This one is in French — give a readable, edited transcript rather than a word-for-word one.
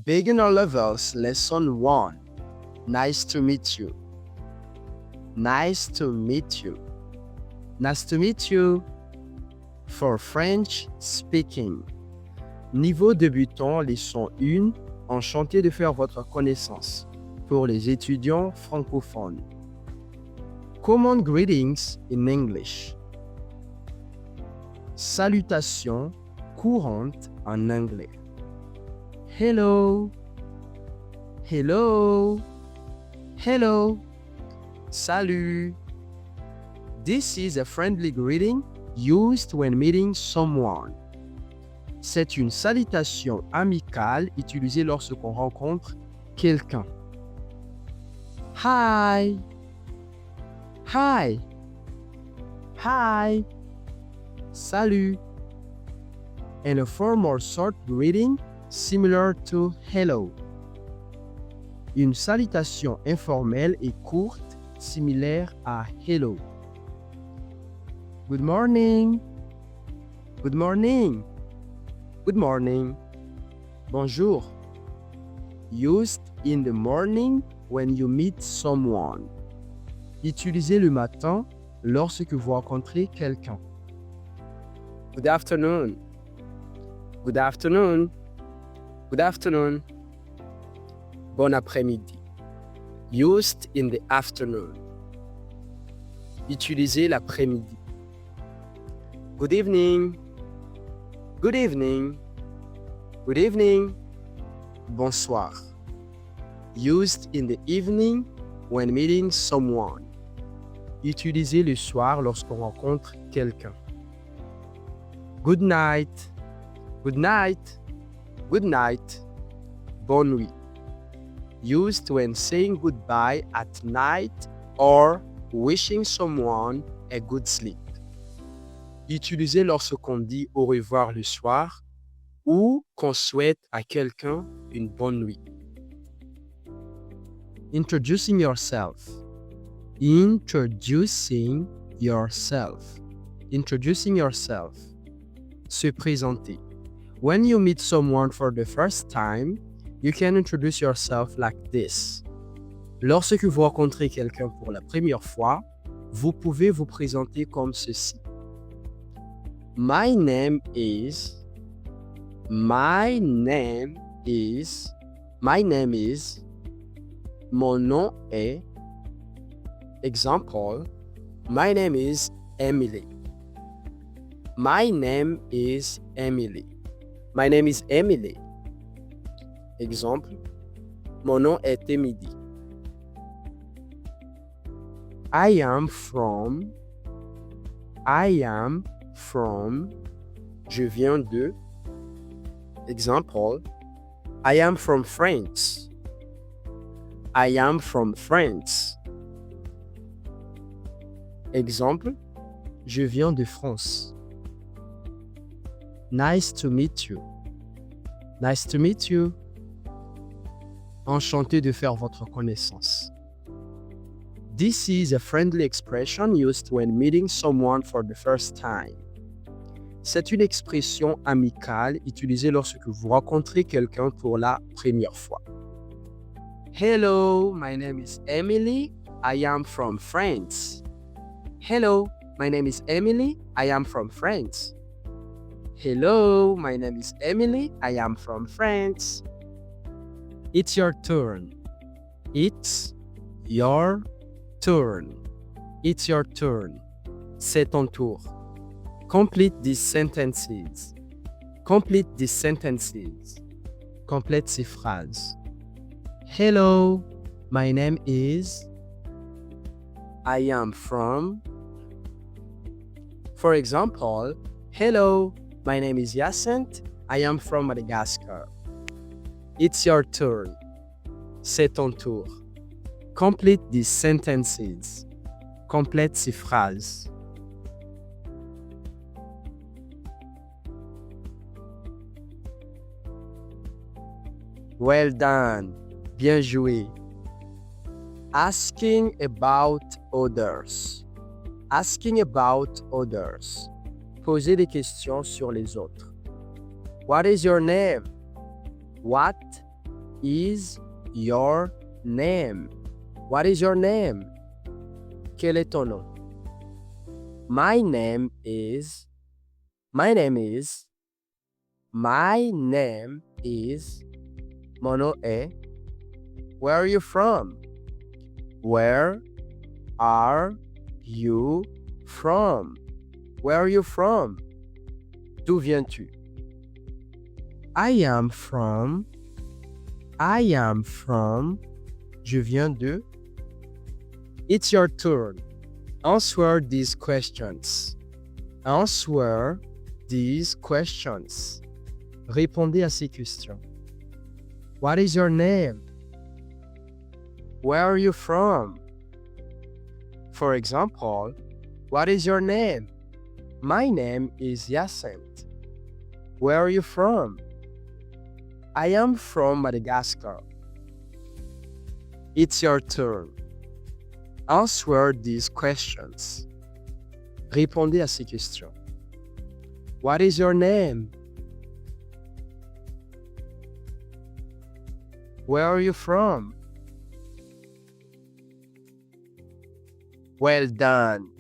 Beginner Levels Lesson 1. Nice to meet you. Nice to meet you. Nice to meet you. For French speaking. Niveau débutant, leçon 1. Enchanté de faire votre connaissance. Pour les étudiants francophones. Common greetings in English. Salutations courantes en anglais. Hello. Hello. Hello. Salut. This is a friendly greeting used when meeting someone. C'est une salutation amicale utilisée lorsqu'on rencontre quelqu'un. Hi. Hi. Hi. Salut. And a formal short greeting similar to hello. Une salutation informelle et courte similaire à hello. Good morning. Good morning. Good morning. Bonjour. Used in the morning when you meet someone. Utilisé le matin lorsque vous rencontrez quelqu'un. Good afternoon. Good afternoon. Good afternoon. Bon après-midi. Used in the afternoon. Utilisé l'après-midi. Good evening. Good evening. Good evening. Bonsoir. Used in the evening when meeting someone. Utilisé le soir lorsqu'on rencontre quelqu'un. Good night. Good night. Good night. Bonne nuit. Used when saying goodbye at night or wishing someone a good sleep. Utilisé lorsqu'on dit au revoir le soir ou qu'on souhaite à quelqu'un une bonne nuit. Introducing yourself. Introducing yourself. Introducing yourself. Se présenter. When you meet someone for the first time, you can introduce yourself like this. Lorsque vous rencontrez quelqu'un pour la première fois, vous pouvez vous présenter comme ceci. My name is. My name is. My name is. Mon nom est. Example. My name is Emily. My name is Emily. My name is Emily. Exemple. Mon nom est Emily. I am from. I am from. Je viens de. Example. I am from France. I am from France. Exemple. Je viens de France. Nice to meet you. Nice to meet you. Enchanté de faire votre connaissance. This is a friendly expression used when meeting someone for the first time. C'est une expression amicale utilisée lorsque vous rencontrez quelqu'un pour la première fois. Hello, my name is Emily. I am from France. Hello, my name is Emily. I am from France. Hello, my name is Emily. I am from France. It's your turn. It's your turn. It's your turn. C'est ton tour. Complete these sentences. Complete these sentences. Complète ces phrases. Hello, my name is. I am from. For example, hello, my name is Yacinthe. I am from Madagascar. It's your turn. C'est ton tour. Complete these sentences. Complète ces phrases. Well done. Bien joué. Asking about others. Asking about others. Poser des questions sur les autres. What is your name? What is your name? What is your name? Quel est ton nom? My name is. My name is. My name is. Mon nom est. Where are you from? Where are you from? Where are you from? D'où viens-tu? I am from. I am from. Je viens de. It's your turn. Answer these questions. Answer these questions. Répondez à ces questions. What is your name? Where are you from? For example, what is your name? My name is Hyacinthe. Where are you from? I am from Madagascar. It's your turn. Answer these questions. Répondez à ces questions. What is your name? Where are you from? Well done.